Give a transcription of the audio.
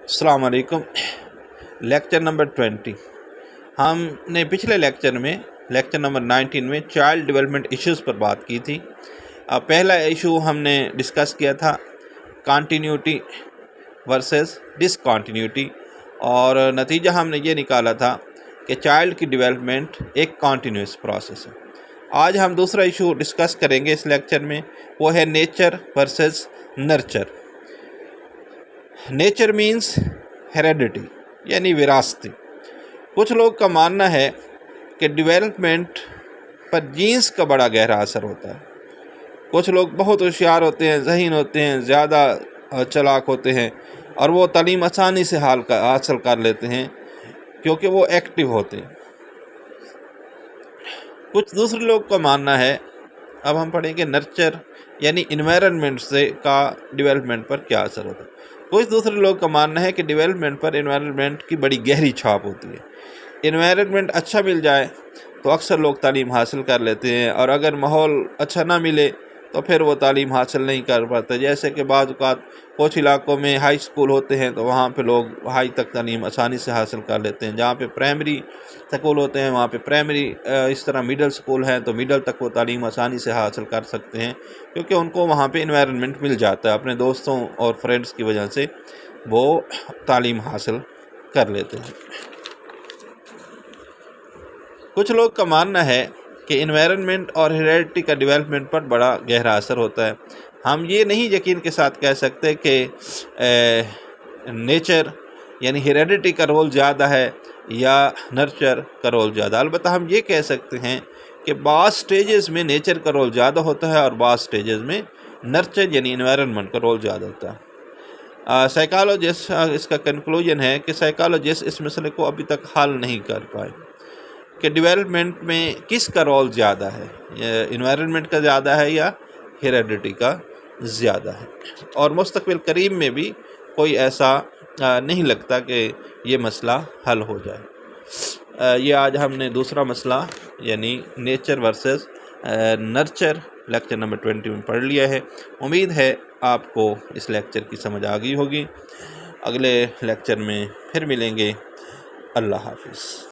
السلام علیکم۔ Lecture number 20 ہم نے پچھلے لیکچر میں لیکچر نمبر 19 میں چائلڈ ڈیولپمنٹ ایشوز پر بات کی تھی۔ پہلا ایشو ہم نے ڈسکس کیا تھا کانٹینیوٹی ورسز ڈسکانٹینیوٹی، اور نتیجہ ہم نے یہ نکالا تھا کہ چائلڈ کی ڈیولپمنٹ ایک کانٹینیوس پروسیس ہے۔ آج ہم دوسرا ایشو ڈسکس کریں گے اس لیکچر میں، وہ ہے nature versus nurture. Nature means heredity یعنی وراثتی۔ کچھ لوگ کا ماننا ہے کہ ڈیولپمنٹ پر جینس کا بڑا گہرا اثر ہوتا ہے۔ کچھ لوگ بہت ہوشیار ہوتے ہیں، ذہین ہوتے ہیں، زیادہ چلاک ہوتے ہیں، اور وہ تعلیم آسانی سے حاصل کر لیتے ہیں کیونکہ وہ ایکٹیو ہوتے ہیں۔ کچھ دوسرے لوگ کا ماننا ہے، اب ہم پڑھیں گے نرچر یعنی انوائرنمنٹ سے کا ڈیولپمنٹ پر کیا اثر ہوتا ہے۔ کچھ دوسرے لوگ کا ماننا ہے کہ ڈیولپمنٹ پر انوائرنمنٹ کی بڑی گہری چھاپ ہوتی ہے۔ انوائرنمنٹ اچھا مل جائے تو اکثر لوگ تعلیم حاصل کر لیتے ہیں، اور اگر ماحول اچھا نہ ملے تو پھر وہ تعلیم حاصل نہیں کر پاتے۔ جیسے کہ بعض اوقات کچھ علاقوں میں ہائی اسکول ہوتے ہیں تو وہاں پہ لوگ ہائی تک تعلیم آسانی سے حاصل کر لیتے ہیں۔ جہاں پہ پرائمری اسکول ہوتے ہیں وہاں پہ پرائمری، اس طرح مڈل اسکول ہیں تو مڈل تک وہ تعلیم آسانی سے حاصل کر سکتے ہیں، کیونکہ ان کو وہاں پہ انوائرنمنٹ مل جاتا ہے، اپنے دوستوں اور فرینڈس کی وجہ سے وہ تعلیم حاصل کر لیتے ہیں۔ کچھ لوگ کا ماننا ہے کہ انوائرنمنٹ اور ہیریڈیٹی کا ڈیولپمنٹ پر بڑا گہرا اثر ہوتا ہے۔ ہم یہ نہیں یقین کے ساتھ کہہ سکتے کہ نیچر یعنی ہیریڈیٹی کا رول زیادہ ہے یا نرچر کا رول زیادہ۔ البتہ ہم یہ کہہ سکتے ہیں کہ بعض سٹیجز میں نیچر کا رول زیادہ ہوتا ہے اور بعض سٹیجز میں نرچر یعنی انوائرنمنٹ کا رول زیادہ ہوتا ہے۔ سائیکالوجسٹ اس کا کنکلوژن ہے کہ سائیکالوجسٹ اس مسئلے کو ابھی تک حل نہیں کر پائے کہ ڈیولپمنٹ میں کس کا رول زیادہ ہے، انوائرنمنٹ کا زیادہ ہے یا ہیریڈیٹی کا زیادہ ہے، اور مستقبل قریب میں بھی کوئی ایسا نہیں لگتا کہ یہ مسئلہ حل ہو جائے۔ یہ آج ہم نے دوسرا مسئلہ یعنی nature versus nurture lecture number 20 میں پڑھ لیا ہے۔ امید ہے آپ کو اس لیکچر کی سمجھ آ گئی ہوگی۔ اگلے لیکچر میں پھر ملیں گے۔ اللہ حافظ۔